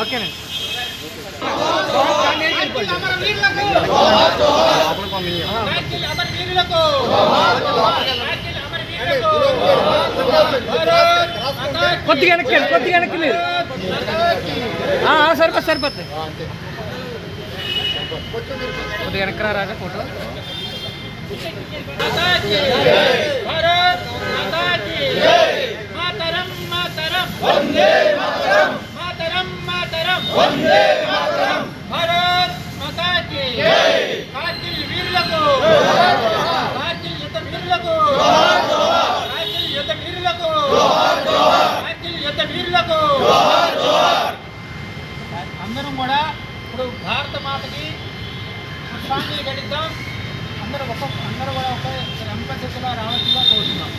ఓకేనండి. కొద్దిగా వెనక్కి కొద్దిగా వెనక్కి మీరు సరిపోతుంది. కొద్దిగా వెనక్కి రాజా ఫోటో. అందరం కూడా ఇప్పుడు భారత మాతకి పుష్పాంజలి ఘటిద్దాం. అందరూ కూడా ఒక రంపశిలో రావాల్సిందిగా కోరుతున్నాం.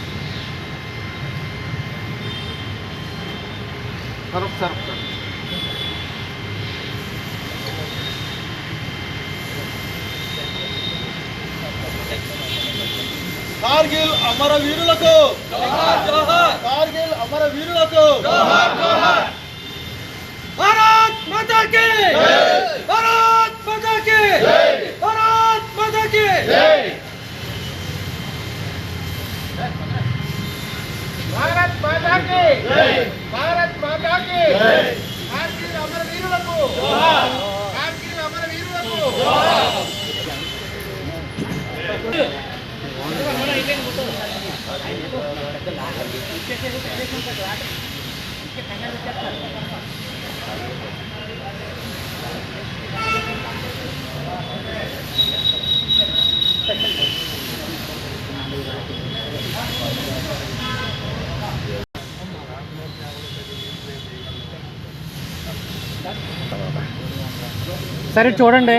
కార్గిల్ అమరవీరులకు, కార్గిల్ అమరవీరులకు భారత్ మాతా కీ, భారత్ మాతా కీ, భారత్ మాతా కీ. భారత్ మాతా కీ, భారత్ మాతా కీ. కార్గిల్ అమరవీరులకు, కార్గిల్ అమరవీరులకు. సరే చూడండి.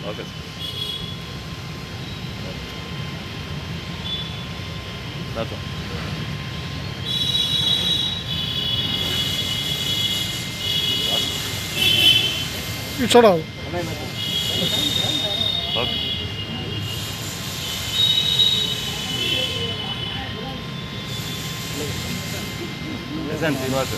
Okay sir. చూడాలి. ఓకే శ్రీనివాస్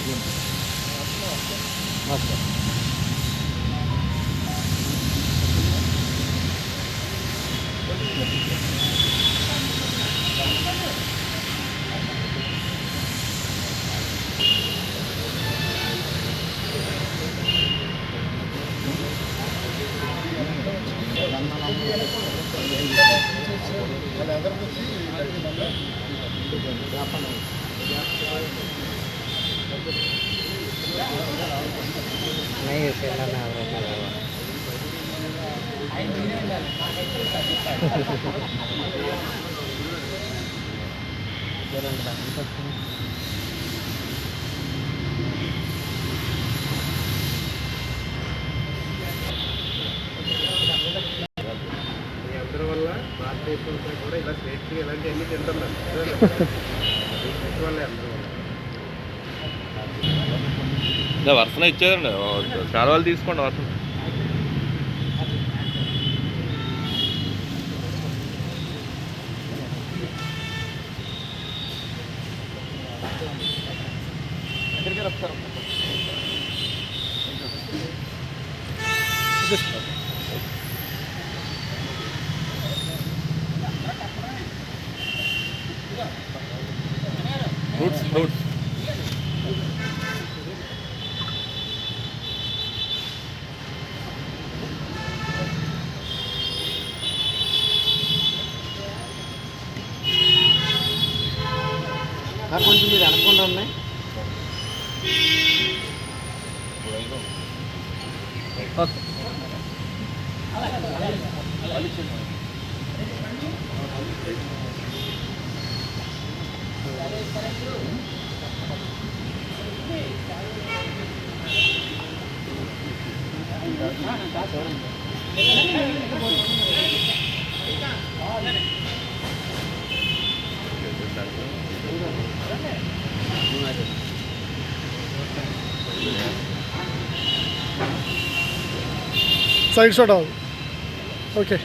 नहीं ऐसे ना అందరి వల్ల భారతదేశంలో కూడా ఇలా స్వేచ్ఛ ఇలాంటి అన్ని తింటున్నారు. వల్లే అందరూ వర్షన ఇచ్చేదండి. చాలా వాళ్ళు తీసుకోండి వర్షం. ఫ్రూట్స్ ఫ్రూట్స్ కొంచెం మీరు అనుకుండా ఉన్నాయి. Okay Side shot out. Okay.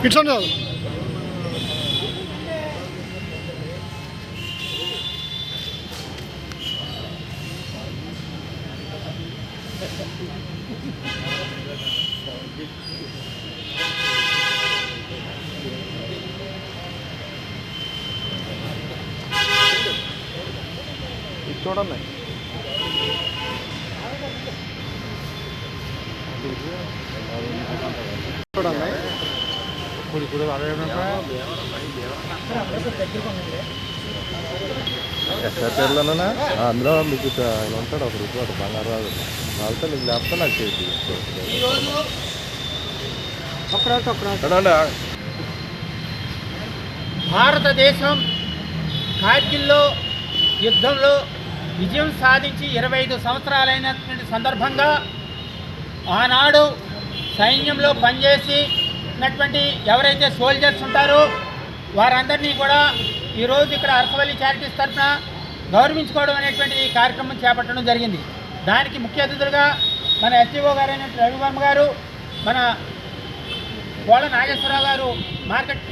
It's కాదు. చూడండి చూడండి ఇప్పుడు ఎస్ఆర్పేర్లోనా అందులో మీకు ఆయన ఉంటాడు ఒక రూపాయి ఒక బంగారు రాదు వాళ్ళతో నీకు లేకపోతే నాకు చేసి చూడండి. భారతదేశం కార్గిల్లో యుద్ధంలో విజయం సాధించి 25 సంవత్సరాలైనటువంటి సందర్భంగా ఆనాడు సైన్యంలో పనిచేసినటువంటి ఎవరైతే సోల్జర్స్ ఉంటారో వారందరినీ కూడా ఈరోజు ఇక్కడ అరసవల్లి చారిటీస్ తరఫున గౌరవించుకోవడం అనేటువంటి కార్యక్రమం చేపట్టడం జరిగింది. దానికి ముఖ్య అతిథులుగా మన ఎస్టీఓ గారైన రవివర్మ గారు, మన కోళ్ళ నాగేశ్వరరావు గారు, మార్కెట్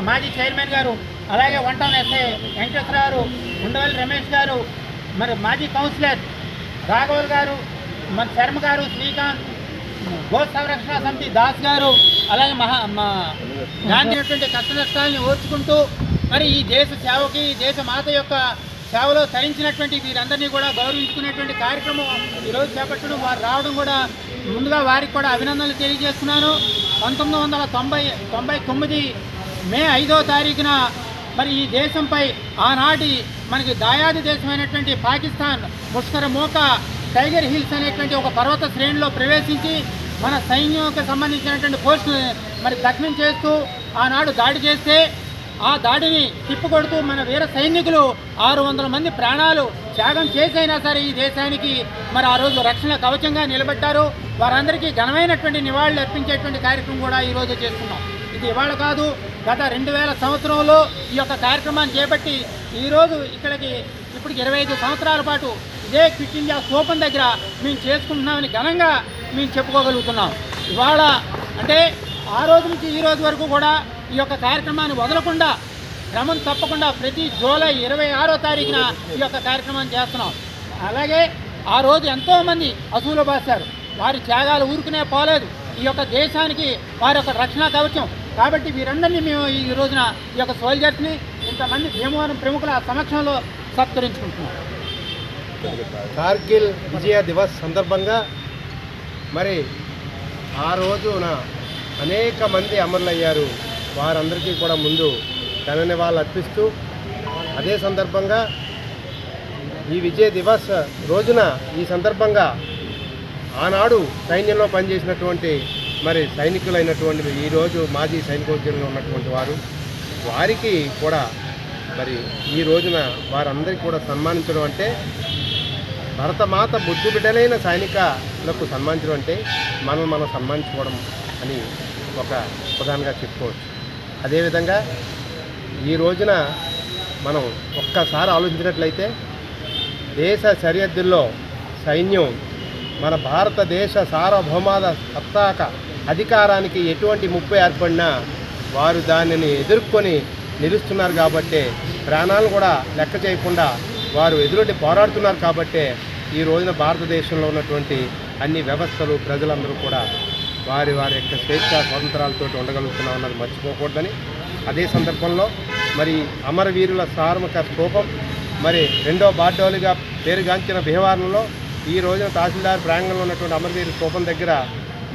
మాజీ చైర్మన్ గారు, అలాగే వన్ టౌన్ ఎస్ఐ వెంకటేశ్వర గారు, ఉండవల్లి రమేష్ గారు, మరి మాజీ కౌన్సిలర్ రాఘవల్ గారు, మన శర్మ గారు, శ్రీకాంత్, గో సంరక్షణ సమితి దాస్ గారు, అలాగే గాంధీ కష్ట నష్టాలని ఓర్చుకుంటూ మరి ఈ దేశ సేవకి దేశ మాత యొక్క సేవలో తరించినటువంటి వీరందరినీ కూడా గౌరవించుకునేటువంటి కార్యక్రమం ఈరోజు చేపట్టడం, వారు రావడం కూడా ముందుగా వారికి కూడా అభినందనలు తెలియజేస్తున్నాను. 1999 మే 5వ తారీఖున మరి ఈ దేశంపై ఆనాటి మనకి దాయాది దేశమైనటువంటి పాకిస్తాన్ ముష్కర మోక టైగర్ హిల్స్ అనేటువంటి ఒక పర్వత శ్రేణిలో ప్రవేశించి మన సైన్యంకి సంబంధించినటువంటి పోస్టులు మరి దగ్నం చేస్తూ ఆనాడు దాడి చేస్తే ఆ దాడిని తిప్పికొడుతూ మన వీర సైనికులు 600 మంది ప్రాణాలు త్యాగం చేసైనా సరే ఈ దేశానికి మరి ఆ రోజు రక్షణ కవచంగా నిలబెట్టారు. వారందరికీ ఘనమైనటువంటి నివాళులు అర్పించేటువంటి కార్యక్రమం కూడా ఈరోజు చేస్తున్నాం. ఇది ఇవాళ కాదు, గత 2000 సంవత్సరంలో ఈ యొక్క కార్యక్రమాన్ని చేపట్టి ఈరోజు ఇక్కడికి ఇప్పటికి 25 సంవత్సరాల పాటు ఇదే క్విట్ ఇండియా స్తూపం దగ్గర మేము చేసుకుంటున్నామని ఘనంగా మేము చెప్పుకోగలుగుతున్నాం. ఇవాళ అంటే ఆ రోజు నుంచి ఈ రోజు వరకు కూడా ఈ యొక్క కార్యక్రమాన్ని వదలకుండా క్రమం తప్పకుండా ప్రతి జూలై 26వ తారీఖున ఈ యొక్క కార్యక్రమాన్ని చేస్తున్నాం. అలాగే ఆ రోజు ఎంతోమంది అసూలు బాశారు, వారి త్యాగాలు ఊరుకునే పోలేదు. ఈ యొక్క దేశానికి వారి యొక్క రక్షణ కవచం కాబట్టి వీరందరినీ మేము ఈ రోజున ఈ యొక్క సోల్జర్స్ని ఇంతమంది భీమవరం ప్రముఖుల సమక్షంలో సత్కరించుకుంటున్నాం. కార్గిల్ విజయ దివస్ సందర్భంగా మరి ఆ రోజున అనేక మంది అమరులయ్యారు. వారందరికీ కూడా ముందు ఘన నివాళులు అర్పిస్తూ అదే సందర్భంగా ఈ విజయ దివస్ రోజున ఈ సందర్భంగా ఆనాడు సైన్యంలో పనిచేసినటువంటి మరి సైనికులైనటువంటి ఈరోజు మాజీ సైనికోద్యోగులు ఉన్నటువంటి వారికి కూడా మరి ఈ రోజున వారందరికీ కూడా సన్మానించడం అంటే భరతమాత బుద్ధి బిడ్డలైన సైనికులకు సన్మానించడం అంటే మనం సన్మానించుకోవడం అని ఒక ప్రధానంగా చెప్పుకోవచ్చు. అదేవిధంగా ఈ రోజున మనం ఒక్కసారి ఆలోచించినట్లయితే దేశ సరిహద్దుల్లో సైన్యం మన భారతదేశ సార్వభౌమాద సత్తాక అధికారానికి ఎటువంటి ముప్పు ఏర్పడినా వారు దానిని ఎదుర్కొని నిలుస్తున్నారు కాబట్టే, ప్రాణాలు కూడా లెక్క చేయకుండా వారు ఎదురొడ్డి పోరాడుతున్నారు కాబట్టే ఈ రోజున భారతదేశంలో ఉన్నటువంటి అన్ని వ్యవస్థలు ప్రజలందరూ కూడా వారి యొక్క స్వేచ్ఛ స్వాతంత్రాలతో ఉండగలుగుతున్నాం అన్నది మర్చిపోకూడదని, అదే సందర్భంలో మరి అమరవీరుల స్మారక స్తూపం మరి 2వ బార్డోలుగా పేరుగాంచిన భీమవరంలో ఈ రోజున తహసీల్దార్ ప్రాంగణంలో ఉన్నటువంటి అమరవీరుల స్తూపం దగ్గర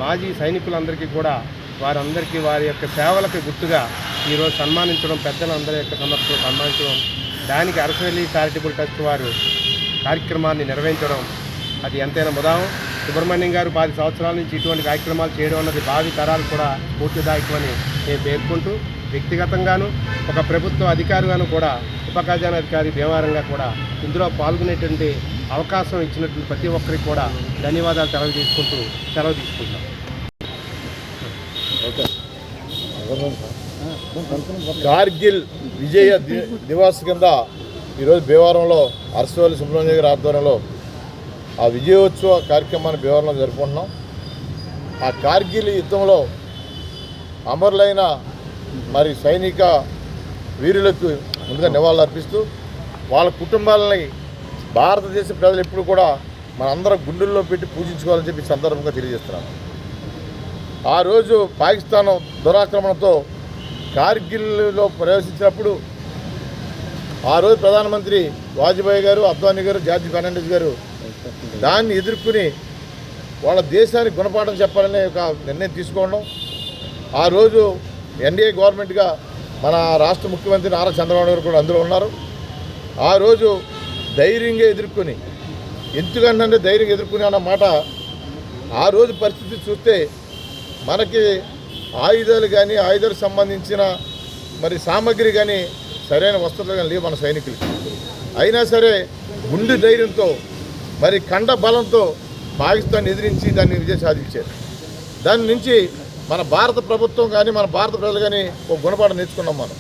మాజీ సైనికులందరికీ కూడా వారందరికీ వారి యొక్క సేవలకు గుర్తుగా ఈరోజు సన్మానించడం, పెద్దలందరి యొక్క సమర్థతో సన్మానించడం, దానికి అరసవల్లి చారిటబుల్ ట్రస్ట్ వారు కార్యక్రమాన్ని నిర్వహించడం అది ఎంతైనా ముదాం. సుబ్రహ్మణ్యం గారు 10 సంవత్సరాల నుంచి ఇటువంటి కార్యక్రమాలు చేయడం అన్నది భావి తరాలు కూడా స్ఫూర్తిదాయకమని నేను పేర్కొంటూ, వ్యక్తిగతంగాను ఒక ప్రభుత్వ అధికారిగాను కూడా ఉప ఖజానాధికారి భీమవరంగా కూడా ఇందులో పాల్గొనేటువంటి అవకాశం ఇచ్చినటువంటి ప్రతి ఒక్కరికి కూడా ధన్యవాదాలు తెలియజేసుకుంటూ సెలవు తీసుకుంటాం. కార్గిల్ విజయ దివాస్ కింద ఈరోజు భీమవరంలో అరసవల్లి సుబ్రహ్మణ్య గారి ఆధ్వర్యంలో ఆ విజయోత్సవ కార్యక్రమాన్ని భీమవరంలో జరుపుకుంటున్నాం. ఆ కార్గిల్ యుద్ధంలో అమరులైన మరి సైనిక వీరులకు ముందుగా నివాళులు అర్పిస్తూ వాళ్ళ కుటుంబాలని భారతదేశ ప్రజలు ఎప్పుడు కూడా మనందరం గుండెల్లో పెట్టి పూజించుకోవాలని చెప్పి సందర్భంగా తెలియజేస్తున్నాను. ఆ రోజు పాకిస్తాన్ దురాక్రమణతో కార్గిల్లో ప్రవేశించినప్పుడు ఆ రోజు ప్రధానమంత్రి వాజ్పేయి గారు, అద్వానీ గారు, జార్జ్ ఫెర్నాండెస్ గారు దాన్ని ఎదుర్కొని వాళ్ళ దేశానికి గుణపాఠం చెప్పాలనే ఒక నిర్ణయం తీసుకోవడం. ఆ రోజు ఎన్డీఏ గవర్నమెంట్గా మన రాష్ట్ర ముఖ్యమంత్రి నారా చంద్రబాబు గారు కూడా అందులో ఉన్నారు. ఆ రోజు ధైర్యంగా ఎదుర్కొని, ఎందుకంటే ధైర్యంగా ఎదుర్కొని అన్న మాట ఆ రోజు పరిస్థితి చూస్తే మనకి ఆయుధాలు కానీ ఆయుధాలకు సంబంధించిన మరి సామాగ్రి కానీ సరైన వసతులు కానీ లేవు మన సైనికులకి. అయినా సరే గుండె ధైర్యంతో మరి కండ బలంతో పాకిస్తాన్ ఎదిరించి దాన్ని విజయం సాధించారు. దాని నుంచి మన భారత ప్రభుత్వం కానీ మన భారత ప్రజలు కానీ ఒక గుణపాఠం నేర్చుకున్నాం. మనం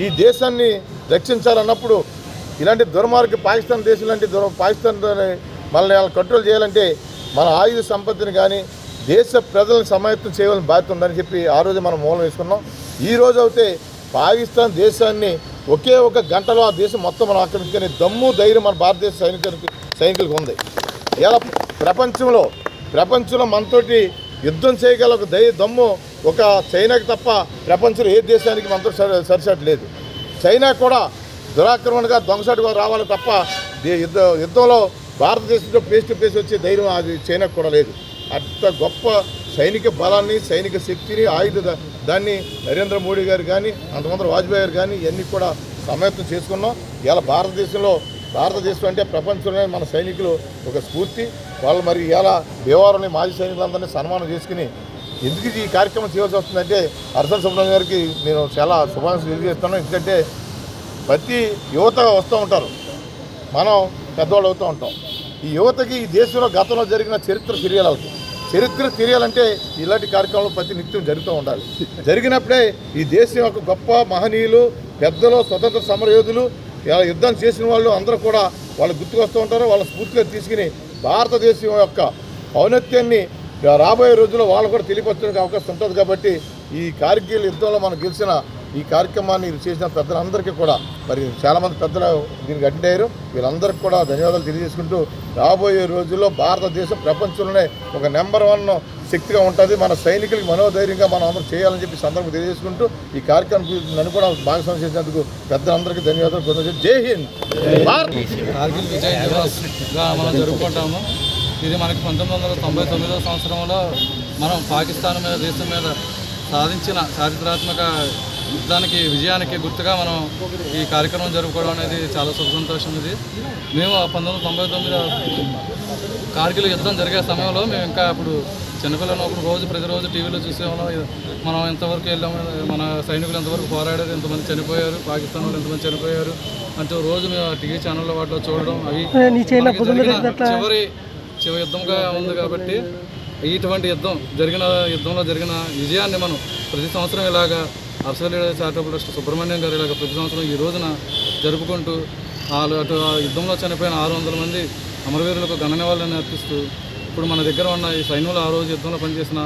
ఈ దేశాన్ని రక్షించాలన్నప్పుడు ఇలాంటి దుర్మార్గ పాకిస్తాన్ దేశం లాంటి పాకిస్తాన్ మనల్ని కంట్రోల్ చేయాలంటే మన ఆయుధ సంపత్తిని కానీ దేశ ప్రజలను సమాయత్తం చేయవలసిన బాధ్యత ఉందని చెప్పి ఆ రోజు మనం మూలం వేసుకున్నాం. ఈ రోజు అయితే పాకిస్తాన్ దేశాన్ని ఒకే ఒక గంటలో ఆ దేశం మొత్తం మనం ఆక్రమించుకునే దమ్ము ధైర్యం మన భారతదేశ సైనికులకు ఉంది. ఇలా ప్రపంచంలో మనతోటి యుద్ధం చేయగల ఒక దమ్ము ఒక చైనాకి తప్ప ప్రపంచంలో ఏ దేశానికి మనతో సరిసాటి లేదు. చైనా కూడా దురాక్రమణగా దొంగసాటుగా రావాలి తప్ప యుద్ధంలో భారతదేశంతో ఫేస్ టు ఫేస్ వచ్చే ధైర్యం అది చైనాకు కూడా లేదు. అంత గొప్ప సైనిక బలాన్ని, సైనిక శక్తిని, దాన్ని నరేంద్ర మోడీ గారు కానీ అంతమంది వాజ్పేయి గారు కానీ ఇవన్నీ కూడా సమాయత్తం చేసుకున్నాం. ఇలా భారతదేశం అంటే ప్రపంచంలోనే మన సైనికులు ఒక స్ఫూర్తి. వాళ్ళు మరి ఇలా భీమవరంలో మాజీ సైనికులందరినీ సన్మానం చేసుకుని ఎందుకు ఈ కార్యక్రమం చేయాల్సి వస్తుందంటే అరసవల్లి సుబ్రహ్మణ్య గారికి నేను చాలా శుభాకాంక్షలు తెలియజేస్తున్నాను. ఎందుకంటే ప్రతి యువత వస్తూ ఉంటారు, మనం పెద్దవాళ్ళు అవుతూ ఉంటాం. ఈ యువతకి ఈ దేశంలో గతంలో జరిగిన చరిత్ర తెలియాలంటే ఇలాంటి కార్యక్రమాలు ప్రతి నిత్యం జరుగుతూ ఉండాలి. జరిగినప్పుడే ఈ దేశం యొక్క గొప్ప మహనీయులు, పెద్దలు, స్వతంత్ర సమరయోధులు, యుద్ధం చేసిన వాళ్ళు అందరూ కూడా వాళ్ళు గుర్తుకొస్తూ ఉంటారు. వాళ్ళ స్ఫూర్తిగా తీసుకుని భారతదేశం యొక్క ఔన్నత్యాన్ని రాబోయే రోజుల్లో వాళ్ళు కూడా తెలియపరచడానికి అవకాశం ఉంటుంది. కాబట్టి ఈ కార్గిల్ యుద్ధంలో మనం గెలిచిన ఈ కార్యక్రమాన్ని చేసిన పెద్దలందరికీ కూడా మరి చాలామంది పెద్దలు దీనికి అటెండ్ అయ్యారు. వీళ్ళందరికీ కూడా ధన్యవాదాలు తెలియజేసుకుంటూ రాబోయే రోజుల్లో భారతదేశం ప్రపంచంలోనే ఒక నెంబర్ 1 శక్తిగా ఉంటుంది. మన సైనికులకి మనోధైర్యంగా మనం అందరూ చేయాలని చెప్పి సందర్భం తెలియజేసుకుంటూ ఈ కార్యక్రమం నన్ను కూడా భాగస్వామ్యం చేసినందుకు పెద్దలందరికీ ధన్యవాదాలు. జై హింద్. కార్గిల్ విజయ్ దివస్గా మనం జరుపుకుంటాము. ఇది మనకి 1999 సంవత్సరంలో మనం పాకిస్తాన్ మీద దేశం మీద సాధించిన చారిత్రాత్మక యుద్ధానికి విజయానికి గుర్తుగా మనం ఈ కార్యక్రమం జరుపుకోవడం అనేది చాలా శుభ సంతోషం. ఇది మేము 1999 కార్గిల్ యుద్ధం జరిగే సమయంలో మేము ఇంకా అప్పుడు చిన్నపిల్లలు ఒకటి ప్రతిరోజు టీవీలో చూసేవాళ్ళం. మనం ఎంతవరకు వెళ్ళాము, మన సైనికులు ఎంతవరకు పోరాడారు, ఎంతమంది చనిపోయారు, పాకిస్తాన్ వాళ్ళు ఎంతమంది చనిపోయారు అంటే రోజు మేము టీవీ ఛానల్లో వాటిలో చూడడం అవి చివరి యుద్ధంగా ఉంది. కాబట్టి ఇటువంటి యుద్ధంలో జరిగిన విజయాన్ని మనం ప్రతి సంవత్సరం ఇలాగా అరసవల్లి చారిటబుల్ ట్రస్ట్ సుబ్రహ్మణ్యం గారు ఇలాగ ప్రతి సంవత్సరం ఈ రోజున జరుపుకుంటూ అటు యుద్ధంలో చనిపోయిన 600 మంది అమరవీరులకు ఘన నివాళులను అర్పిస్తూ ఇప్పుడు మన దగ్గర ఉన్న ఈ సైన్యంలో ఆ రోజు యుద్ధంలో పనిచేసిన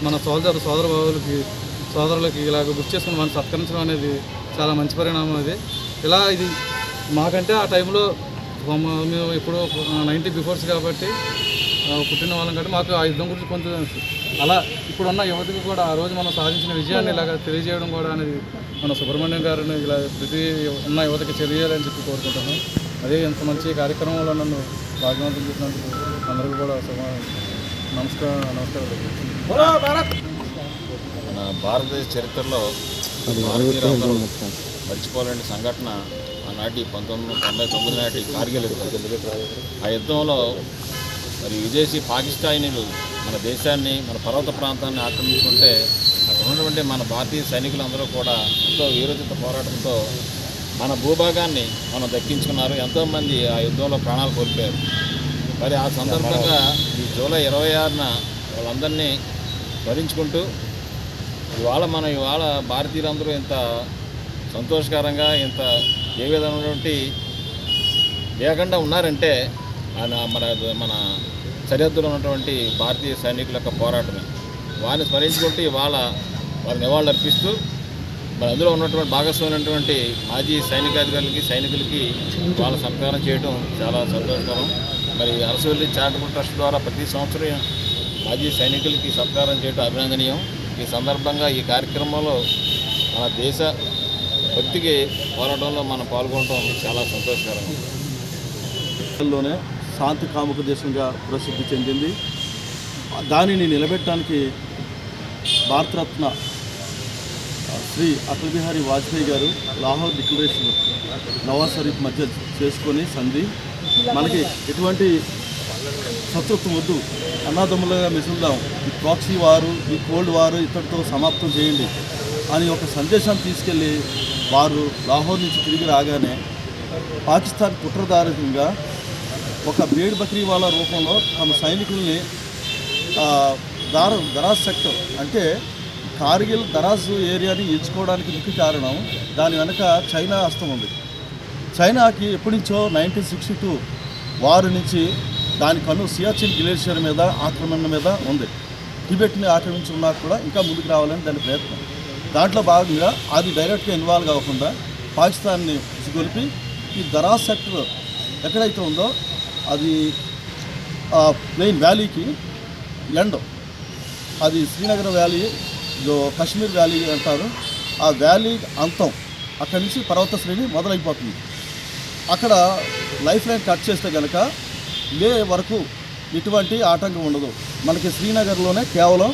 మన సోదరులకి ఇలాగ గుర్తు చేసుకుని మనం సత్కరించడం అనేది చాలా మంచి పరిణామం. ఇది మాకంటే ఆ టైంలో మేము ఇప్పుడు 90 బిఫోర్స్ కాబట్టి పుట్టిన వాళ్ళం కాబట్టి మాకు ఆ యుద్ధం గురించి కొంత అలా ఇప్పుడున్న యువతకు కూడా ఆ రోజు మనం సాధించిన విజయాన్ని ఇలాగ తెలియజేయడం కూడా అనేది మన సుబ్రహ్మణ్యం గారిని ఇలా ప్రతి ఉన్న యువతకి తెలియాలని చెప్పి కోరుకుంటాను. అదే ఇంత మంచి కార్యక్రమంలో నన్ను భాగవంతం చేసినందుకు అందరికీ కూడా నమస్కారాలు. మన భారతదేశ చరిత్రలో మర్చిపోలేని సంఘటన ఆనాటి 1999 నాటి కార్గిల్ యుద్ధం. ఆ యుద్ధంలో మరి విదేశీ పాకిస్తానీలు మన దేశాన్ని, మన పర్వత ప్రాంతాన్ని ఆక్రమించుకుంటే అక్కడ ఉన్నటువంటి మన భారతీయ సైనికులందరూ కూడా ఎంతో వీరోచిత పోరాటంతో మన భూభాగాన్ని మనం దక్కించుకున్నారు. ఎంతోమంది ఆ యుద్ధంలో ప్రాణాలు కోల్పోయారు. మరి ఆ సందర్భంగా ఈ జూలై 26న వాళ్ళందరినీ స్మరించుకుంటూ ఇవాళ భారతీయులందరూ ఇంత సంతోషకరంగా ఇంత ఏ విధమైనటువంటి లేకుండా ఉన్నారంటే మన సరిహద్దులో ఉన్నటువంటి భారతీయ సైనికుల యొక్క పోరాటమే. వారిని స్మరించుకుంటూ వారి నివాళులు అర్పిస్తూ మరి అందులో ఉన్నటువంటి భాగస్వామైనటువంటి మాజీ సైనికులకి వాళ్ళ సత్కారం చేయడం చాలా సంతోషకరం. మరి అరసవల్లి చారిటబుల్ ట్రస్ట్ ద్వారా ప్రతి సంవత్సరం మాజీ సైనికులకి సత్కారం చేయడం అభినందనీయం. ఈ సందర్భంగా ఈ కార్యక్రమంలో మన దేశ భక్తికి పోరాటంలో మనం పాల్గొనడం చాలా సంతోషకరం. లోనే శాంతి కాముక దేశంగా ప్రసిద్ధి చెందింది. దానిని నిలబెట్టడానికి భారతరత్న శ్రీ అటల్ బిహారీ వాజ్పేయి గారు లాహోర్ డిక్లరేషన్ నవాజ్ షరీఫ్ మధ్య చేసుకొని సంధి మనకి ఎటువంటి శత్రుత్వం వద్దు, అన్నాదమ్ములుగా మిసులుదాం, ఈ ప్రాక్సీ వారు ఈ కోల్డ్ వారు ఇతడితో సమాప్తం చేయండి అని ఒక సందేశాన్ని తీసుకెళ్ళి వారు లాహోర్ నుంచి తిరిగి రాగానే పాకిస్తాన్ కుట్రదారుగా ఒక బేడ్ బక్రీ వాళ్ళ రూపంలో తమ సైనికుల్ని దరాజ్ సెక్టర్ అంటే కార్గిల్ దరాజ్ ఏరియాని ఎంచుకోవడానికి ముఖ్య కారణం దాని వెనక చైనా హస్తం ఉంది. చైనాకి ఎప్పటి నుంచో 1962 వారు నుంచి దాని కన్ను సియాచిన్ గ్లేషియర్ మీద ఆక్రమణ మీద ఉంది. టిబెట్ని ఆక్రమించున్నా కూడా ఇంకా ముందుకు రావాలని దాని ప్రయత్నం. దాంట్లో భాగంగా అది డైరెక్ట్గా ఇన్వాల్వ్ కాకుండా పాకిస్తాన్ని గొలిపి ఈ దరాజ్ సెక్టర్ ఎక్కడైతే ఉందో అది ప్లెయిన్ వ్యాలీకి ఎండ్, అది శ్రీనగర్ వ్యాలీ కశ్మీర్ వ్యాలీ అంటారు. ఆ వ్యాలీ అంతం అక్కడి నుంచి పర్వత శ్రేణి మొదలైపోతుంది. అక్కడ లైఫ్ లైన్ కట్ చేస్తే కనుక లే వరకు ఎటువంటి ఆటంకం ఉండదు. మనకి శ్రీనగర్లోనే కేవలం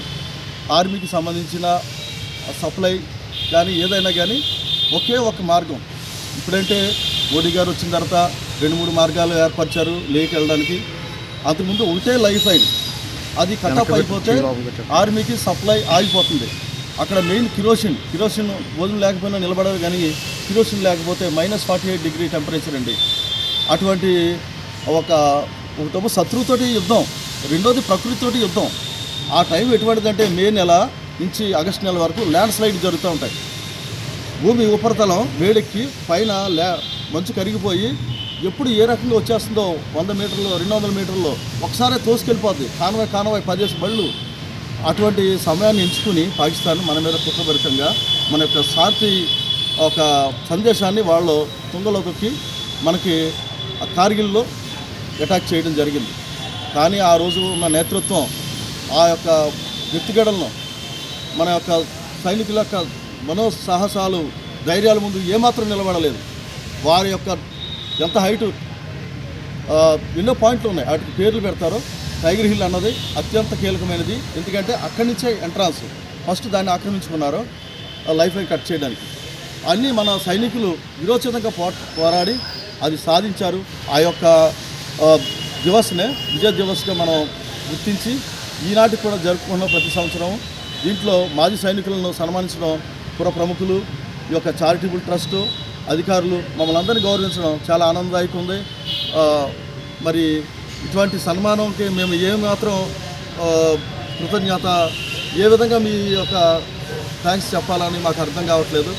ఆర్మీకి సంబంధించిన సప్లై కానీ ఏదైనా కానీ ఒకే ఒక మార్గం. ఇప్పుడంటే మోడీ గారు వచ్చిన తర్వాత 2-3 మార్గాలు ఏర్పరిచారు లేకి వెళ్ళడానికి. అంతకుముందు ఒకటే లైఫ్ లైన్, అది కటప్ అయిపోతే ఆర్మీకి సప్లై ఆగిపోతుంది. అక్కడ మెయిన్ కిరోసిన్ వదిలి లేకపోయినా నిలబడదు, కానీ కిరోసిన్ లేకపోతే -48 డిగ్రీ టెంపరేచర్ అండి. అటువంటి ఒకటేమో శత్రువుతోటి యుద్ధం, రెండోది ప్రకృతితోటి యుద్ధం. ఆ టైం ఎటువంటిదంటే మే నెల నుంచి ఆగస్టు నెల వరకు ల్యాండ్ స్లైడ్ జరుగుతూ ఉంటాయి. భూమి ఉపరితలం వేడెక్కి పైన మంచు కరిగిపోయి ఎప్పుడు ఏ రకంగా వచ్చేస్తుందో 100 మీటర్లు 200 మీటర్లో ఒకసారి తోసుకెళ్ళిపోద్ది కానవాయి 10 బళ్ళు. అటువంటి సమయాన్ని ఎంచుకుని పాకిస్తాన్ మన మీద కుట్రభరితంగా మన యొక్క శాంతి ఒక సందేశాన్ని వాళ్ళు తుంగలో తొక్కి మనకి కార్గిల్లో అటాక్ చేయడం జరిగింది. కానీ ఆ రోజు ఉన్న నేతృత్వం ఆ యొక్క వ్యక్తిగడలను మన యొక్క సైనికుల యొక్క మనోసాహసాలు ధైర్యాల ముందు ఏమాత్రం నిలబడలేదు. వారి యొక్క ఎంత హైటు ఎన్నో పాయింట్లు ఉన్నాయి, వాటికి పేర్లు పెడతారో. టైగర్ హిల్ అన్నది అత్యంత కీలకమైనది, ఎందుకంటే అక్కడి నుంచే ఎంట్రాన్స్. ఫస్ట్ దాన్ని ఆక్రమించుకున్నారు లైఫ్ లైన్ కట్ చేయడానికి. అన్నీ మన సైనికులు విరోచితంగా పోరాడి అది సాధించారు. ఆ యొక్క దివస్నే విజయ్ దివస్గా మనం గుర్తించి ఈనాటికి కూడా జరుపుకున్నాం ప్రతి సంవత్సరం. దీంట్లో మాజీ సైనికులను సన్మానించడం, పుర ప్రముఖులు, ఈ యొక్క చారిటబుల్ ట్రస్టు అధికారులు మమ్మల్ని అందరినీ గౌరవించడం చాలా ఆనందదాయకం ఉంది. మరి ఇటువంటి సన్మానంకి మేము ఏమాత్రం కృతజ్ఞత, ఏ విధంగా మీ యొక్క థ్యాంక్స్ చెప్పాలని మాకు అర్థం కావట్లేదు.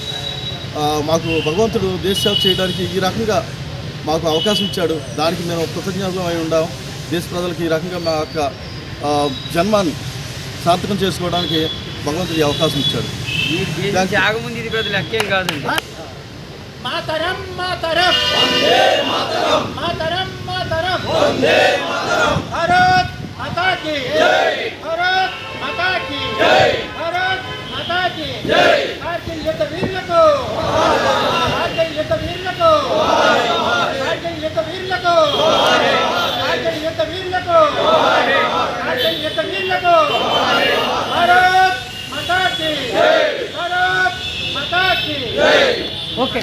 మాకు భగవంతుడు దేశ సేవ చేయడానికి ఈ రకంగా మాకు అవకాశం ఇచ్చాడు. దానికి మేము కృతజ్ఞతమై ఉండాం. దేశ ప్రజలకు ఈ రకంగా మా యొక్క జన్మాన్ని సార్థకం చేసుకోవడానికి భగవంతుడు ఈ అవకాశం ఇచ్చాడు. మాతరం మాతరం వందే మాతరం మాతరం మాతరం వందే మాతరం భారత్ మాతా కీ జై భారత్ మాతా కీ జై భారత్ మాతా కీ జై కార్గిల్ యుద్ధ వీరులకు కార్గిల్ యుద్ధ వీరులకు కార్గిల్ యుద్ధ వీరులకు కార్గిల్ యుద్ధ వీరులకు కార్గిల్ యుద్ధ వీరులకు భారత్ మాతా కీ జై భారత్ మాతా కీ జై. ఓకే.